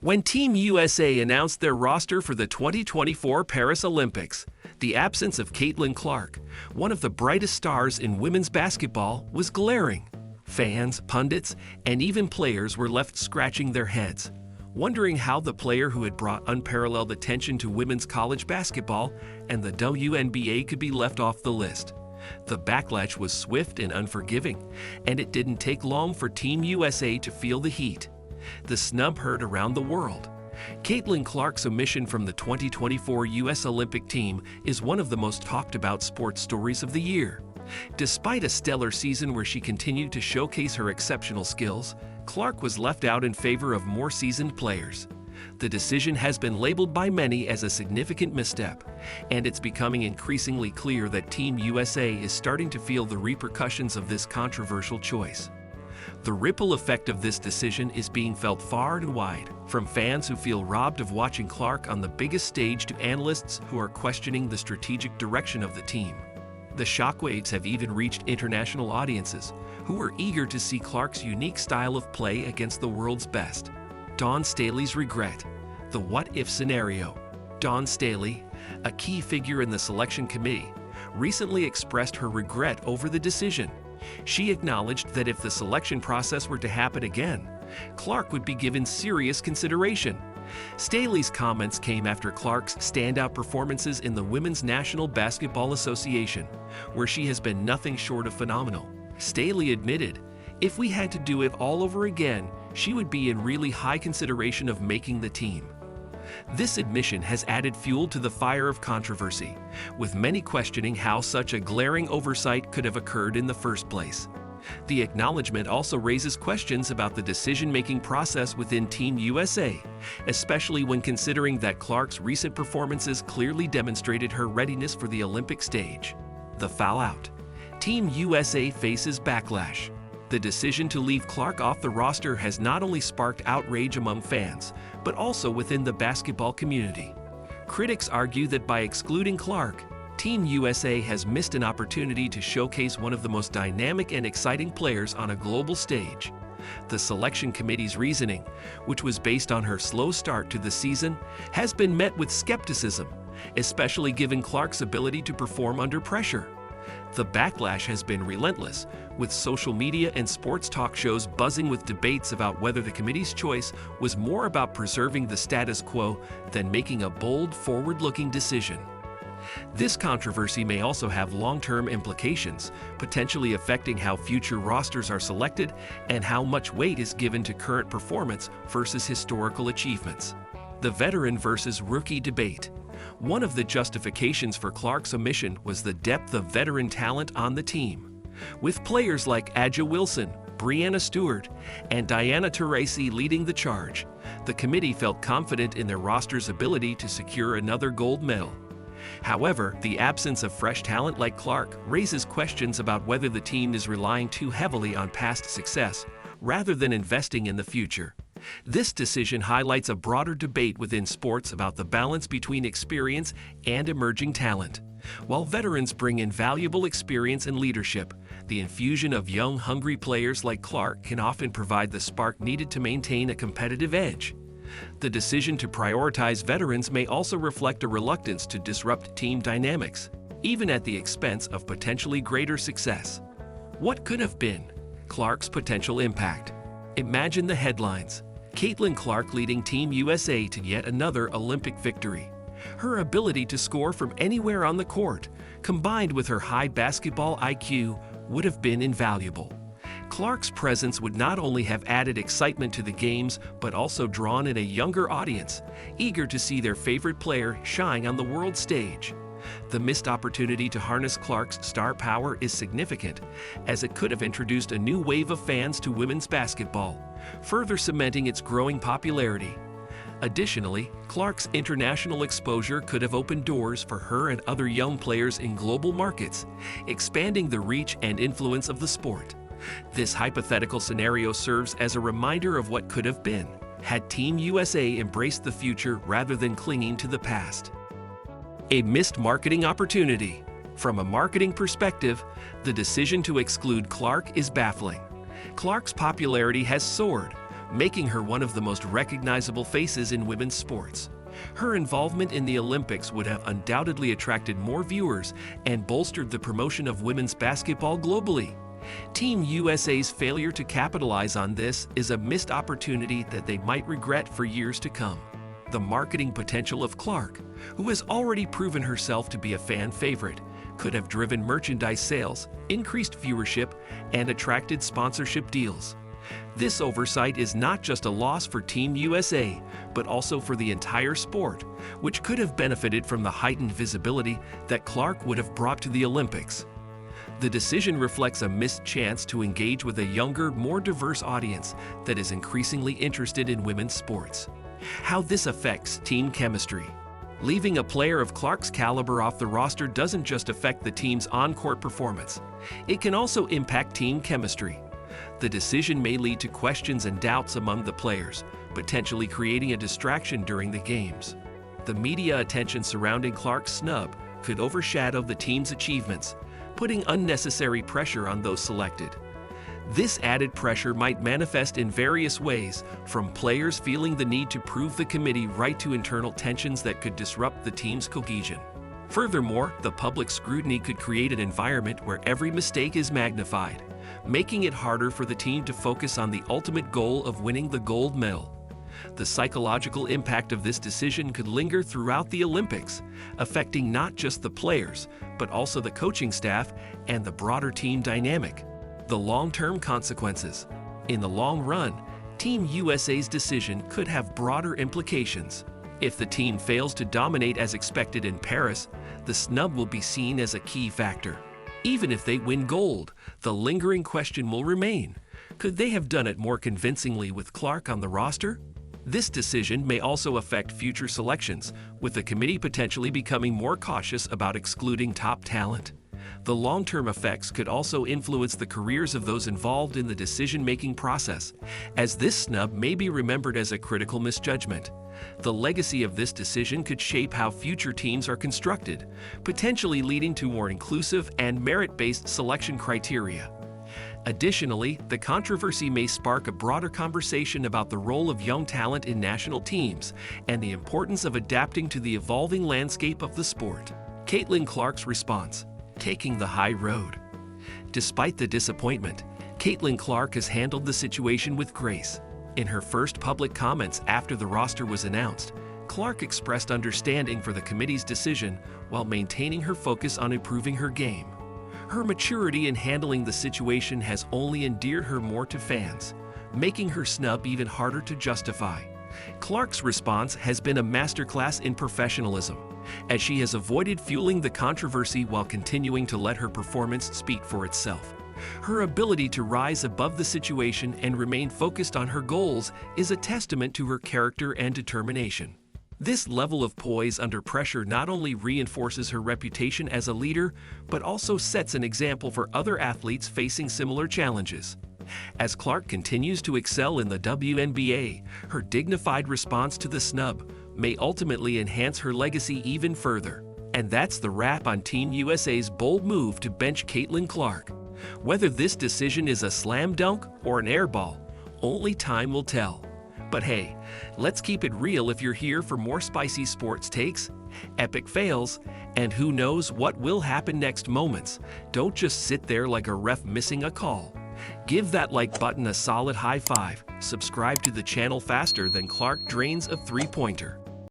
When Team USA announced their roster for the 2024 Paris Olympics, the absence of Caitlin one of the brightest stars in women's basketball, was glaring. Fans, pundits, and even players were left scratching their heads, wondering how the player who had brought unparalleled attention to women's college basketball and the WNBA could be left off the list. The backlash was swift and unforgiving, and it didn't take long for Team USA to feel the heat. The snub heard around the world. Caitlin Clark's omission from the 2024 U.S. Olympic team is one of the most talked about sports stories of the year. Despite a stellar season where she continued to showcase her exceptional skills, Clark was left out in favor of more seasoned players. The decision has been labeled by many as a significant misstep, and it's becoming increasingly clear that Team USA is starting to feel the repercussions of this controversial choice. The ripple effect of this decision is being felt far and wide, from fans who feel robbed of watching Clark on the biggest stage to analysts who are questioning the strategic direction of the team. The shockwaves have even reached international audiences, who are eager to see Clark's unique style of play against the world's best. Dawn Staley's regret. The what-if scenario. Dawn Staley, a key figure in the selection committee, recently expressed her regret over the decision. She acknowledged that if the selection process were to happen again, Clark would be given serious consideration. Staley's comments came after Clark's standout performances in the Women's National Basketball Association, where she has been nothing short of phenomenal. Staley admitted, "If we had to do it all over again, she would be in really high consideration of making the team." This admission has added fuel to the fire of controversy, with many questioning how such a glaring oversight could have occurred in the first place. The acknowledgement also raises questions about the decision-making process within Team USA, especially when considering that Clark's recent performances clearly demonstrated her readiness for the Olympic stage. The fallout. Team USA faces backlash. The decision to leave Clark off the roster has not only sparked outrage among fans, but also within the basketball community. Critics argue that by excluding Clark, Team USA has missed an opportunity to showcase one of the most dynamic and exciting players on a global stage. The selection committee's reasoning, which was based on her slow start to the season, has been met with skepticism, especially given Clark's ability to perform under pressure. The backlash has been relentless, with social media and sports talk shows buzzing with debates about whether the committee's choice was more about preserving the status quo than making a bold, forward-looking decision. This controversy may also have long-term implications, potentially affecting how future rosters are selected and how much weight is given to current performance versus historical achievements. The veteran versus rookie debate. One of the justifications for Clark's omission was the depth of veteran talent on the team. With players like A'ja Wilson, Breanna Stewart, and Diana Taurasi leading the charge, the committee felt confident in their roster's ability to secure another gold medal. However, the absence of fresh talent like Clark raises questions about whether the team is relying too heavily on past success rather than investing in the future. This decision highlights a broader debate within sports about the balance between experience and emerging talent. While veterans bring in valuable experience and leadership, the infusion of young, hungry players like Clark can often provide the spark needed to maintain a competitive edge. The decision to prioritize veterans may also reflect a reluctance to disrupt team dynamics, even at the expense of potentially greater success. What could have been? Clark's potential impact. Imagine the headlines. Caitlin Clark leading Team USA to yet another Olympic victory. Her ability to score from anywhere on the court, combined with her high basketball IQ, would have been invaluable. Clark's presence would not only have added excitement to the games, but also drawn in a younger audience, eager to see their favorite player shine on the world stage. The missed opportunity to harness Clark's star power is significant, as it could have introduced a new wave of fans to women's basketball, further cementing its growing popularity. Additionally, Clark's international exposure could have opened doors for her and other young players in global markets, expanding the reach and influence of the sport. This hypothetical scenario serves as a reminder of what could have been, had Team USA embraced the future rather than clinging to the past. A missed marketing opportunity. From a marketing perspective, the decision to exclude Clark is baffling. Clark's popularity has soared, making her one of the most recognizable faces in women's sports. Her involvement in the Olympics would have undoubtedly attracted more viewers and bolstered the promotion of women's basketball globally. Team USA's failure to capitalize on this is a missed opportunity that they might regret for years to come. The marketing potential of Clark, who has already proven herself to be a fan favorite, could have driven merchandise sales, increased viewership, and attracted sponsorship deals. This oversight is not just a loss for Team USA, but also for the entire sport, which could have benefited from the heightened visibility that Clark would have brought to the Olympics. The decision reflects a missed chance to engage with a younger, more diverse audience that is increasingly interested in women's sports. How this affects team chemistry. Leaving a player of Clark's caliber off the roster doesn't just affect the team's on-court performance. It can also impact team chemistry. The decision may lead to questions and doubts among the players, potentially creating a distraction during the games. The media attention surrounding Clark's snub could overshadow the team's achievements, putting unnecessary pressure on those selected. This added pressure might manifest in various ways, from players feeling the need to prove the committee right to internal tensions that could disrupt the team's cohesion. Furthermore, the public scrutiny could create an environment where every mistake is magnified, making it harder for the team to focus on the ultimate goal of winning the gold medal. The psychological impact of this decision could linger throughout the Olympics, affecting not just the players, but also the coaching staff and the broader team dynamic. The long-term consequences. In the long run, Team USA's decision could have broader implications. If the team fails to dominate as expected in Paris, the snub will be seen as a key factor. Even if they win gold, the lingering question will remain: could they have done it more convincingly with Clark on the roster? This decision may also affect future selections, with the committee potentially becoming more cautious about excluding top talent. The long-term effects could also influence the careers of those involved in the decision-making process, as this snub may be remembered as a critical misjudgment. The legacy of this decision could shape how future teams are constructed, potentially leading to more inclusive and merit-based selection criteria. Additionally, the controversy may spark a broader conversation about the role of young talent in national teams and the importance of adapting to the evolving landscape of the sport. Caitlinclark's response: taking the high road. Despite the disappointment, Caitlinclark has handled the situation with grace. In her first public comments after the roster was announced, Clark expressed understanding for the committee's decision while maintaining her focus on improving her game. Her maturity in handling the situation has only endeared her more to fans, making her snub even harder to justify. Clark's response has been a masterclass in professionalism, as she has avoided fueling the controversy while continuing to let her performance speak for itself. Her ability to rise above the situation and remain focused on her goals is a testament to her character and determination. This level of poise under pressure not only reinforces her reputation as a leader, but also sets an example for other athletes facing similar challenges. As Clark continues to excel in the WNBA, her dignified response to the snub may ultimately enhance her legacy even further. And that's the wrap on Team USA's bold move to bench Caitlinclark. Whether this decision is a slam dunk or an airball, only time will tell. But hey, let's keep it real if you're here for more spicy sports takes, epic fails, and who knows what will happen next moments. Don't just sit there like a ref missing a call. Give that like button a solid high five, subscribe to the channel faster than Clark drains a three-pointer.